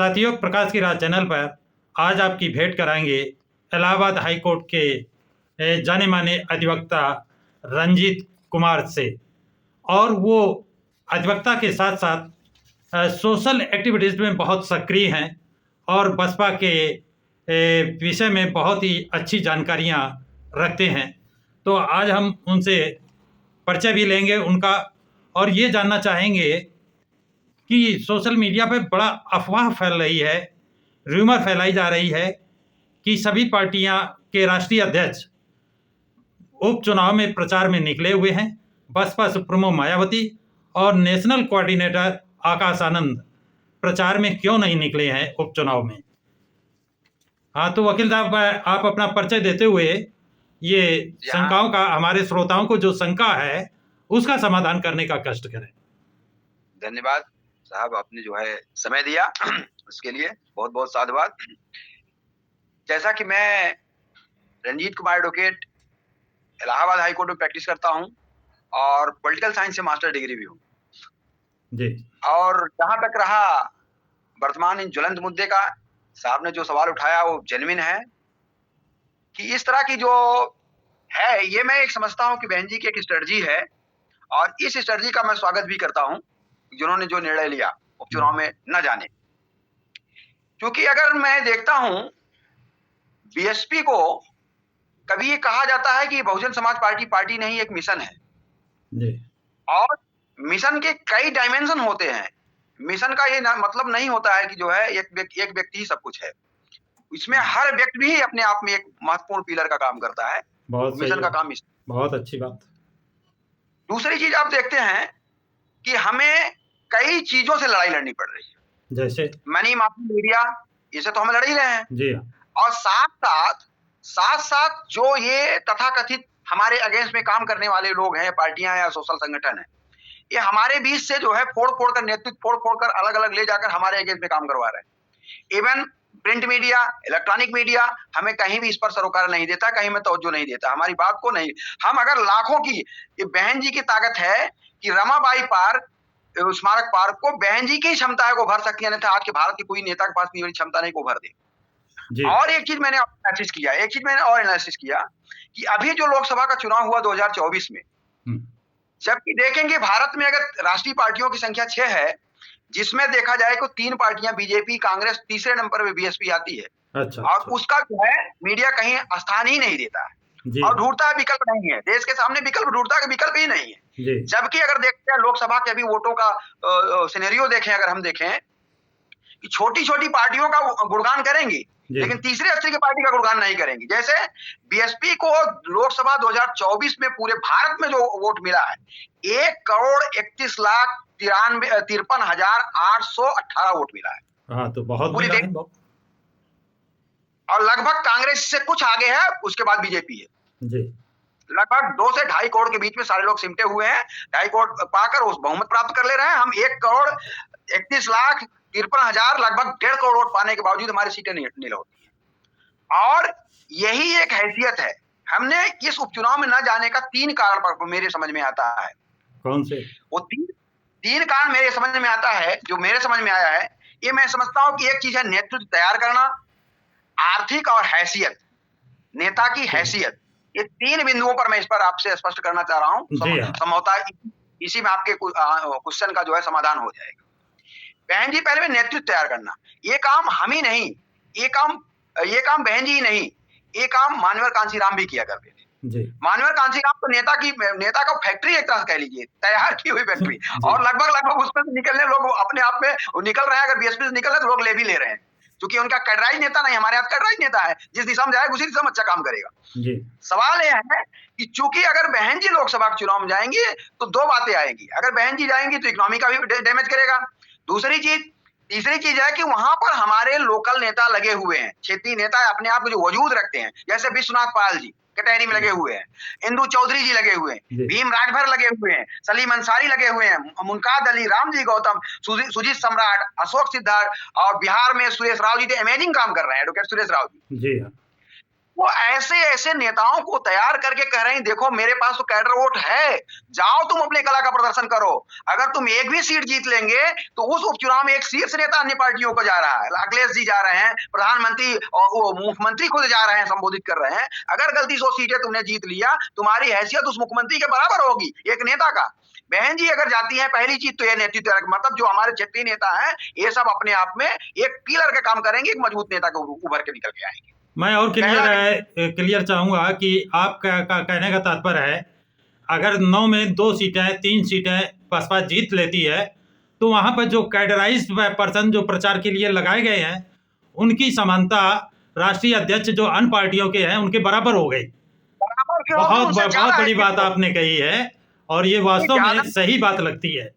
साथियों, प्रकाश की राह चैनल पर आज आपकी भेंट कराएंगे इलाहाबाद हाई कोर्ट के जाने माने अधिवक्ता रंजीत कुमार से। और वो अधिवक्ता के साथ साथ सोशल एक्टिविटीज़ में बहुत सक्रिय हैं और बसपा के विषय में बहुत ही अच्छी जानकारियां रखते हैं। तो आज हम उनसे परिचय भी लेंगे उनका, और ये जानना चाहेंगे कि सोशल मीडिया पे बड़ा अफवाह फैल रही है, र्यूमर फैलाई जा रही है कि सभी पार्टियां के राष्ट्रीय अध्यक्ष उपचुनाव में प्रचार में निकले हुए हैं। बसपा सुप्रीमो मायावती और नेशनल कोऑर्डिनेटर आकाश आनंद प्रचार में क्यों नहीं निकले हैं उपचुनाव में? हाँ, तो वकील साहब, आप अपना परिचय देते हुए ये शंकाओं का, हमारे श्रोताओं को जो शंका है उसका समाधान करने का कष्ट करें। धन्यवाद साहब, आपने जो है समय दिया उसके लिए बहुत बहुत साधुवाद। जैसा कि मैं Ranjit Kumar advocate Allahabad high court में प्रैक्टिस करता हूं और पॉलिटिकल साइंस से मास्टर डिग्री भी हूं जी। और जहां तक रहा वर्तमान इन ज्वलंत मुद्दे का, साहब ने जो सवाल उठाया वो जेन्युइन है कि इस तरह की जो है, ये मैं एक समझता हूं कि बहन जी की एक स्ट्रेटजी है और इस स्ट्रेटजी का मैं स्वागत भी करता हूं जिन्होंने जो निर्णय लिया उपचुनाव में न जाने। क्योंकि अगर मैं देखता हूं बीएसपी को, कभी ये कहा जाता है कि बहुजन समाज पार्टी पार्टी नहीं, एक मिशन है जी। और मिशन के कई डायमेंशन होते हैं। मिशन का ये मतलब नहीं होता है कि जो है एक व्यक्ति ही सब कुछ है। इसमें हर व्यक्ति भी अपने आप में एक महत्वपूर्ण पिलर का काम करता है। बहुत मिशन का काम मिशन। बहुत अच्छी बात। दूसरी चीज आप देखते हैं कि हमें कई चीजों से लड़ाई लड़नी पड़ रही है, जैसे मनी माफी, मीडिया, इसे तो हम लड़ ही रहे हैं जी। और साथ साथ जो ये तथाकथित हमारे अगेंस्ट में काम करने वाले लोग हैं, पार्टियां या सोशल संगठन है, ये हमारे बीच से जो है फोड़ कर नेतृत्व फोड़ कर अलग अलग ले जाकर हमारे अगेंस्ट में काम करवा रहे हैं। Even print media, electronic media हमें कहीं भी इस पर सरोकार नहीं देता, कहीं में तवज्जो नहीं देता, हमारी बात को नहीं। हम अगर लाखों की, ये बहन जी की ताकत है कि रमाबाई पार्क, स्मारक पार्क को बहन जी की क्षमता है को भर सकती है, नहीं आज के भारत के कोई नेता के पास इतनी क्षमता नहीं को भर दे। और एक चीज मैंने एनालिसिस किया कि अभी जो लोकसभा का चुनाव हुआ 2024 में, जबकि देखेंगे भारत में अगर राष्ट्रीय पार्टियों की संख्या 6 है, जिसमें देखा जाए तो 3 पार्टियां बीजेपी, कांग्रेस, तीसरे नंबर पे बीएसपी आती है। अच्छा, और उसका जो है मीडिया कहीं स्थान ही नहीं देता है और ढूंढता है विकल्प नहीं है, देश के सामने विकल्प ढूंढता है, विकल्प ही नहीं है। जबकि अगर देखते हैं लोकसभा के अभी वोटों का सिनेरियो देखें, अगर हम देखें कि छोटी छोटी पार्टियों का गुणगान करेंगी लेकिन तीसरे स्तर की पार्टी का गुणगान नहीं करेंगी। जैसे बीएसपी को लोकसभा 2024 में पूरे भारत में जो वोट मिला है 1,31,53,818 वोट मिला है। हाँ, तो बहुत मिला है। और लगभग कांग्रेस से कुछ आगे है, उसके बाद बीजेपी है जी। लगभग 2 से 2.5 करोड़ के बीच में सारे लोग सिमटे हुए हैं। 2.5 करोड़ पाकर उस बहुमत प्राप्त कर ले रहे हैं। हम 1,31,53,000 लगभग 1.5 करोड़ वोट पाने के बावजूद हमारी सीटें नहीं होती है। और यही एक हैसियत है। हमने इस उपचुनाव में न जाने का 3 कारण पर मेरे समझ में आता है। कौन से? वो 3 कारण मेरे समझ में आता है, जो मेरे समझ में आया है। ये मैं समझता हूं कि एक चीज है नेतृत्व तैयार करना, आर्थिक और हैसियत, नेता की हैसियत। ये 3 बिंदुओं पर मैं इस पर आपसे स्पष्ट करना चाह रहा हूं। संभवतः इसी में आपके क्वेश्चन का जो है समाधान हो जाएगा। बहन जी, पहले में नेतृत्व तैयार करना, ये काम हम ही नहीं, ये काम बहन जी ही नहीं, ये काम मानवर कांसीराम भी किया करते थे। मानवर कांसीराम तो नेता का फैक्ट्री एक तरह कह लीजिए, तैयार की हुई फैक्ट्री। और लगभग उसमें से निकलने लोग अपने आप में निकल रहे हैं। अगर बीएसपी से निकल रहे तो लोग ले भी ले रहे हैं, क्योंकि उनका कैडराइज नेता नहीं, हमारे यहाँ कैडराइज नेता है, जिस दिशा में जाएगा उसी दिशा में अच्छा काम करेगा। सवाल यह है कि चूंकि अगर बहन जी लोकसभा के चुनाव में जाएंगे तो 2 बातें आएंगी। अगर बहन जी जाएंगी तो इकोनॉमी का भी डैमेज करेगा। तीसरी चीज है कि वहां पर हमारे लोकल नेता लगे हुए हैं, क्षेत्रीय नेता अपने आप को जो वजूद रखते हैं, जैसे विश्वनाथ पाल जी कटहरी में लगे हुए हैं, इंदु चौधरी जी लगे हुए हैं, भीम राजभर लगे हुए हैं, सलीम अंसारी लगे हुए हैं, मुनकाद अली, रामजी गौतम, सुजीत सम्राट, अशोक सिद्धार्थ, और बिहार में सुरेश राव जी तो अमेजिंग काम कर रहे हैं, एडवोकेट सुरेश राव जी। वो ऐसे ऐसे नेताओं को तैयार करके कह रहे हैं देखो मेरे पास तो कैडर वोट है, जाओ तुम अपने कला का प्रदर्शन करो। अगर तुम एक भी सीट जीत लेंगे तो उस उपचुनाव में एक शीर्ष नेता अन्य पार्टियों को जा रहा है, अखिलेश जी जा रहे हैं, प्रधानमंत्री और वो मुख्यमंत्री खुद जा रहे हैं, संबोधित कर रहे हैं। अगर गलती से वो सीटें तुमने जीत लिया, तुम्हारी हैसियत उस मुख्यमंत्री के बराबर होगी एक नेता का। बहन जी अगर जाती है, पहली चीज तो ये नेतृत्व, मतलब जो हमारे क्षेत्रीय नेता हैं ये सब अपने आप में एक पिलर का काम करेंगे, एक मजबूत नेता को उभर के निकल के आएंगे। मैं और क्लियर चाहूंगा कि आपका कहने का तात्पर्य है अगर 9 में 2 सीटें 3 सीटें बसपा जीत लेती है तो वहां पर जो कैडराइज्ड पर्सन जो प्रचार के लिए लगाए गए हैं उनकी समानता राष्ट्रीय अध्यक्ष जो अन्य पार्टियों के हैं उनके बराबर हो गई। बहुत बड़ी बात आपने कही है और ये वास्तव में सही बात लगती है।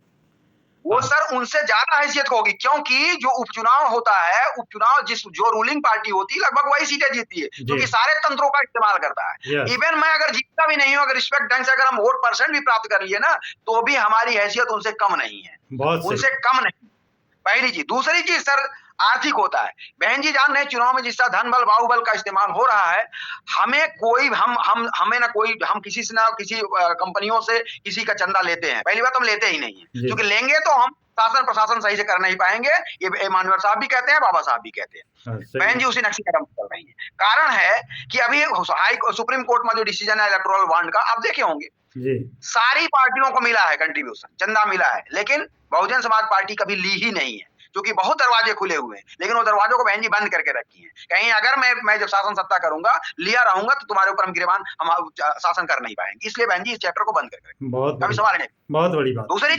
वो सर उनसे ज्यादा हैसियत होगी, क्योंकि जो उपचुनाव होता है, उपचुनाव जो रूलिंग पार्टी होती है लगभग वही सीटें जीतती है, क्योंकि सारे तंत्रों का इस्तेमाल करता है। इवन मैं अगर जीतता भी नहीं हूँ, अगर रिस्पेक्ट ढंग से अगर हम वोट परसेंट भी प्राप्त कर लिए ना, तो भी हमारी हैसियत उनसे कम नहीं है, उनसे कम नहीं। पहली चीज। दूसरी चीज सर आर्थिक होता है। बहन जी जान रहे चुनाव में जिस तरह धन बल बाहुबल का इस्तेमाल हो रहा है, हमें कोई हमें ना कोई, हम किसी से ना किसी कंपनियों से किसी का चंदा लेते हैं, पहली बात हम लेते ही नहीं है, क्योंकि लेंगे तो हम शासन प्रशासन सही से कर नहीं पाएंगे। ये मानवर साहब भी कहते हैं, बाबा साहब भी कहते हैं। बहन जी उसी नक्शे कदम चल रही है। कारण है कि अभी सुप्रीम कोर्ट में जो डिसीजन है इलेक्टोरल बॉन्ड का, आप देखे होंगे सारी पार्टियों को मिला है कंट्रीब्यूशन, चंदा मिला है, लेकिन बहुजन समाज पार्टी कभी ली ही नहीं है, क्योंकि बहुत दरवाजे खुले हुए हैं, लेकिन वो दरवाजों को बहन जी बंद करके रखी हैं। कहीं अगर मैं जब शासन सत्ता करूंगा, लिया रहूंगा, तो तुम्हारे ऊपर हम गिरेबान हम शासन कर नहीं पाएंगे, इसलिए बहन जी इस चैप्टर को बंद करके रखें, कभी सवाल नहीं। बहुत बड़ी बात। दूसरी,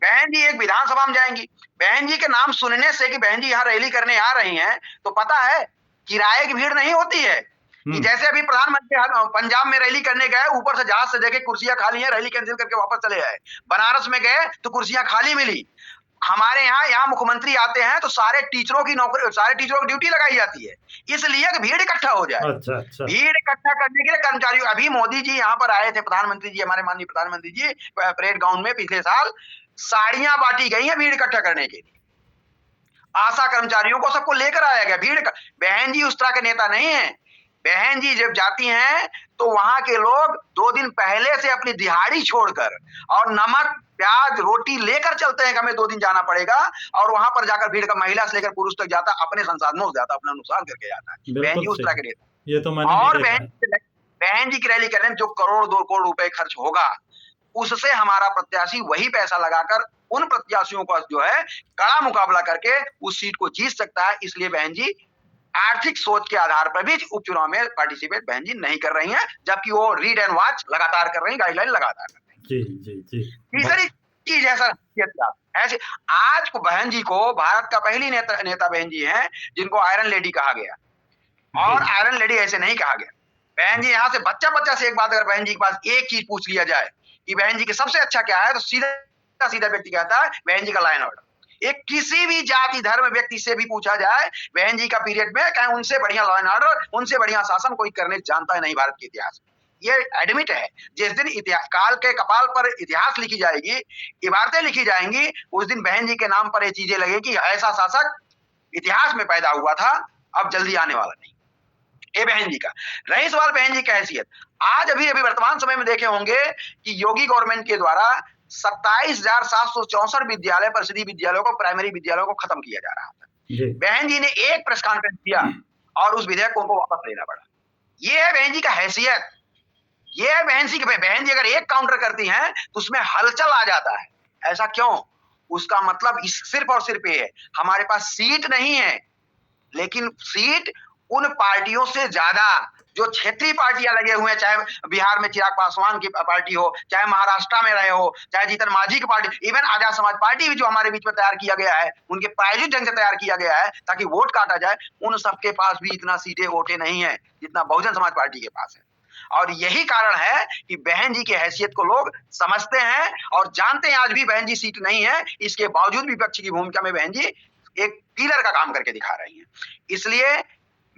बहन जी एक विधानसभा में जाएंगी, बहन जी के नाम सुनने से कि बहन जी यहाँ रैली करने आ रही हैं, तो पता है किराए की भीड़ नहीं होती है कि जैसे अभी प्रधानमंत्री पंजाब में रैली करने गए, ऊपर से जहाज से देखे कुर्सियां खाली हैं, रैली कैंसिल करके वापस चले आए। बनारस में गए तो कुर्सियां खाली मिली। हमारे यहाँ मुख्यमंत्री आते हैं तो सारे टीचरों की नौकरी, सारे टीचरों की ड्यूटी लगाई जाती है, इसलिए कि भीड़ इकट्ठा हो जाए। अच्छा। भीड़ इकट्ठा करने के लिए कर्मचारियों, अभी मोदी जी यहाँ पर आए थे, प्रधानमंत्री जी, हमारे माननीय प्रधानमंत्री जी परेड ग्राउंड में पिछले साल साड़ियां बांटी गई हैं भीड़ इकट्ठा करने के लिए, आशा कर्मचारियों को सबको लेकर आया गया भीड़। बहन जी उस तरह के नेता नहीं है। बहन जी जब जाती हैं तो वहां के लोग 2 दिन पहले से अपनी दिहाड़ी छोड़कर और नमक प्याज रोटी लेकर चलते हैं कि हमें 2 दिन जाना पड़ेगा, और वहां पर जाकर भीड़ का महिला से लेकर पुरुष तक जाता, अपने संसाधनों से जाता, अपना नुकसान करके जाता है। बहन जी उस तरह के नेता। ये तो मैंने और बहन जी की रैली करने में जो करोड़ 2 करोड़ रुपए खर्च होगा, उससे हमारा प्रत्याशी वही पैसा लगाकर उन प्रत्याशियों का जो है कड़ा मुकाबला करके उस सीट को जीत सकता है। इसलिए बहन जी आर्थिक सोच के आधार पर भी उपचुनाव में पार्टिसिपेट बहन जी नहीं कर रही हैं, जबकि वो रीड एंड वॉच लगातार कर रही हैं, गाइडलाइन लगातार कर रही हैं। जी। तीसरी चीज है सर, ऐसे आज को बहन जी को भारत का पहली नेता बहन जी हैं जिनको आयरन लेडी कहा गया, और आयरन लेडी ऐसे नहीं कहा गया। बहन जी यहाँ से बच्चा से एक बात अगर बहन जी के पास एक चीज पूछ लिया जाए कि बहन जी के सबसे अच्छा क्या है, तो सीधा व्यक्ति कहता है बहन जी का लॉ एंड ऑर्डर। एक किसी भी जाति धर्म व्यक्ति से भी पूछा जाए बहन जी का पीरियड में, कहीं उनसे बढ़िया लॉ एंड ऑर्डर, उनसे बढ़िया शासन कोई करने जानता है नहीं भारत के इतिहास में। ये एडमिट है। जिस दिन इतिहास काल के कपाल पर इतिहास लिखी जाएगी, इबारतें लिखी जाएंगी, उस दिन बहन जी के नाम पर ये चीजें लगेगी, ऐसा शासक इतिहास में पैदा हुआ था, अब जल्दी आने वाला नहीं। ये बहन जी का। रही सवाल बहन जी की हैसियत, आज अभी वर्तमान समय में देखे होंगे कि योगी गवर्नमेंट के द्वारा 27,764 विद्यालय, परिषदीय विद्यालयों को, प्राइमरी विद्यालयों को खत्म किया जा रहा था। बहन जी ने एक प्रेस कॉन्फ्रेंस किया और उस विधेयक को उनको वापस लेना पड़ा। ये है बहन जी का हैसियत। ये है बहन जी अगर एक काउंटर करती हैं तो उसमें हलचल आ जाता है। ऐसा क्यों? उसका मतलब सिर्फ और सिर्फ ये है, हमारे पास सीट नहीं है, लेकिन सीट उन पार्टियों से ज्यादा जो क्षेत्रीय पार्टियां लगे हुए हैं, चाहे बिहार में चिराग पासवान की पार्टी हो, चाहे महाराष्ट्र में रहे हो, चाहे जीतन मांझी की party, even Azad Samaj party भी जो हमारे बीच में तैयार किया गया है, उनके प्रायोजित ढंग से तैयार किया गया है ताकि वोट काटा जाए, उन सबके पास भी इतना सीटें वोटे नहीं है जितना बहुजन समाज पार्टी के पास है। और यही कारण है कि बहन जी की हैसियत को लोग समझते हैं और जानते हैं। आज भी बहन जी सीट नहीं है, इसके बावजूद विपक्ष की भूमिका में बहन जी एक पिलर का काम करके दिखा रही हैं। इसलिए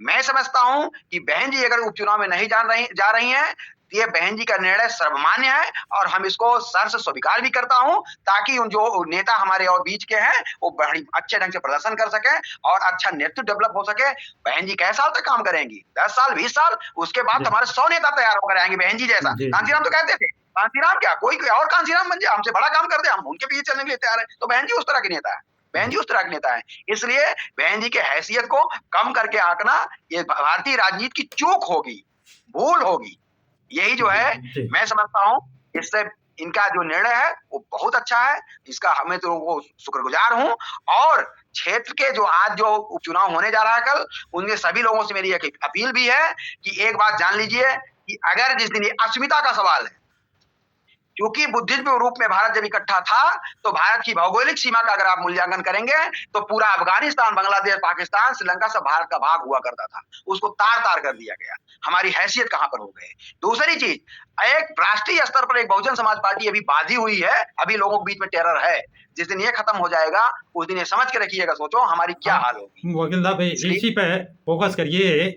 मैं समझता हूं कि बहन जी अगर उपचुनाव में नहीं जा रही हैं ये बहन जी का निर्णय सर्वमान्य है और हम इसको सर से स्वीकार भी करता हूं, ताकि उन जो नेता हमारे और बीच के हैं वो बड़ी अच्छे ढंग से प्रदर्शन कर सके और अच्छा नेतृत्व डेवलप हो सके। बहन जी कैसे साल तक काम करेंगी? 10 साल, 20 साल, उसके बाद हमारे 100 नेता तैयार होकर आएंगे बहन जी जैसा। कांसीराम तो कहते थे, कांसीराम क्या, कोई और कांसीराम बन जाए, हमसे बड़ा काम कर दे, हम उनके पीछे चलने के लिए तैयार है। तो बहन जी उस तरह के नेता है, बहन जी उस तरह के नेता है। इसलिए बहन जी के हैसियत को कम करके आंकना ये भारतीय राजनीति की चूक होगी, भूल होगी। यही जो है मैं समझता हूं, इससे इनका जो निर्णय है वो बहुत अच्छा है, इसका हमें तो वो शुक्रगुजार हूं। और क्षेत्र के जो आज जो उपचुनाव होने जा रहा है कल, उनके सभी लोगों से मेरी एक अपील भी है कि एक बात जान लीजिए कि अगर जिस दिन ये अस्मिता का सवाल है, क्योंकि बुद्धिज्म रूप में भारत जब इकट्ठा था तो भारत की भौगोलिक सीमा का अगर आप मूल्यांकन करेंगे तो पूरा अफगानिस्तान, बांग्लादेश, पाकिस्तान, श्रीलंका सब भारत का भाग हुआ करता था, उसको तार-तार कर दिया गया। हमारी हैसियत कहां पर हो गई? दूसरी चीज, एक राष्ट्रीय स्तर पर एक बहुजन समाज पार्टी अभी बांधी हुई है, अभी लोगों के बीच में टेरर है। जिस दिन ये खत्म हो जाएगा उस दिन ये समझ के रखिएगा, सोचो हमारी क्या हाल होगी। वकील साहब इसी पे फोकस करिए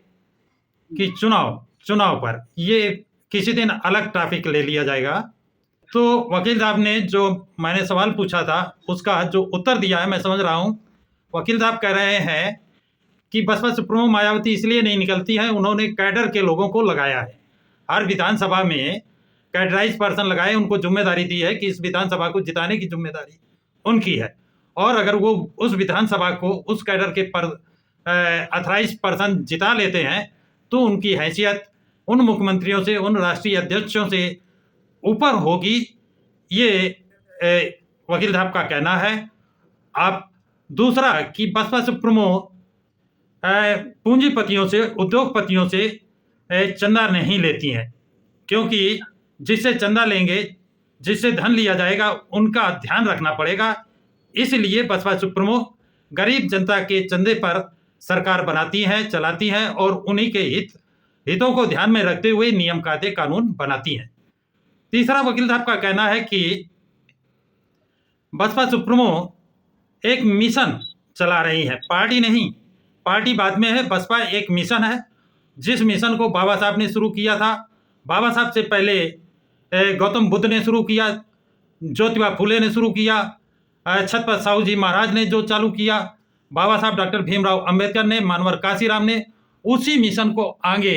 कि चुनाव पर ये किसी दिन अलग टॉपिक ले लिया जाएगा। तो वकील साहब ने जो मैंने सवाल पूछा था उसका जो उत्तर दिया है मैं समझ रहा हूँ। वकील साहब कह रहे हैं कि बसपा सुप्रीमो मायावती इसलिए नहीं निकलती है, उन्होंने कैडर के लोगों को लगाया है, हर विधानसभा में कैडराइज पर्सन लगाए, उनको जिम्मेदारी दी है कि इस विधानसभा को जिताने की जिम्मेदारी उनकी है। और अगर वो उस विधानसभा को उस कैडर के अथराइज पर्सन जिता लेते हैं तो उनकी हैसियत उन मुख्यमंत्रियों से, उन राष्ट्रीय अध्यक्षों से ऊपर होगी, ये वकील साहब का कहना है। आप दूसरा कि बसपा सुप्रीमो पूंजीपतियों से, उद्योगपतियों से चंदा नहीं लेती हैं, क्योंकि जिससे चंदा लेंगे, जिससे धन लिया जाएगा, उनका ध्यान रखना पड़ेगा। इसलिए बसपा सुप्रीमो गरीब जनता के चंदे पर सरकार बनाती हैं, चलाती हैं और उन्हीं के हितों को ध्यान में रखते हुए नियम कायदे कानून बनाती हैं। तीसरा वकील साहब का कहना है कि बसपा सुप्रीमो एक मिशन चला रही है, पार्टी नहीं, पार्टी बाद में है, बसपा एक मिशन है, जिस मिशन को बाबा साहब ने शुरू किया था। बाबा साहब से पहले गौतम बुद्ध ने शुरू किया, ज्योतिबा फुले ने शुरू किया, छत्रपति साहू जी महाराज ने जो चालू किया, बाबा साहब डॉक्टर भीमराव अंबेडकर ने, मानवर काशीराम ने, उसी मिशन को आगे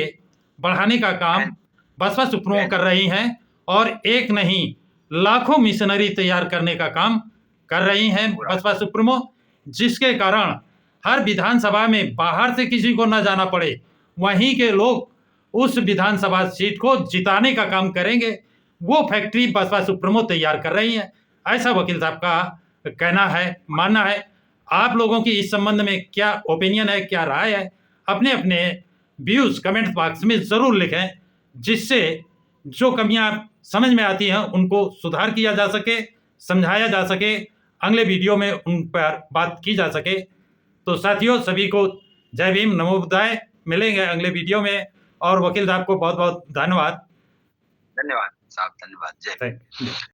बढ़ाने का काम बसपा सुप्रीमो कर रही हैं और एक नहीं लाखों मिशनरी तैयार करने का काम कर रही हैं बसपा सुप्रीमो, जिसके कारण हर विधानसभा में बाहर से किसी को न जाना पड़े, वहीं के लोग उस विधानसभा सीट को जिताने का काम करेंगे। वो फैक्ट्री बसपा सुप्रीमो तैयार कर रही है, ऐसा वकील साहब का कहना है, मानना है। आप लोगों की इस संबंध में क्या ओपिनियन है, क्या राय है? अपने अपने व्यूज कमेंट बॉक्स में ज़रूर लिखें, जिससे जो कमियां समझ में आती हैं उनको सुधार किया जा सके, समझाया जा सके, अगले वीडियो में उन पर बात की जा सके। तो साथियों, सभी को जय भीम, नमो बुद्धाय। मिलेंगे अगले वीडियो में और वकील साहब को बहुत बहुत धन्यवाद। धन्यवाद साहब, धन्यवाद, जय।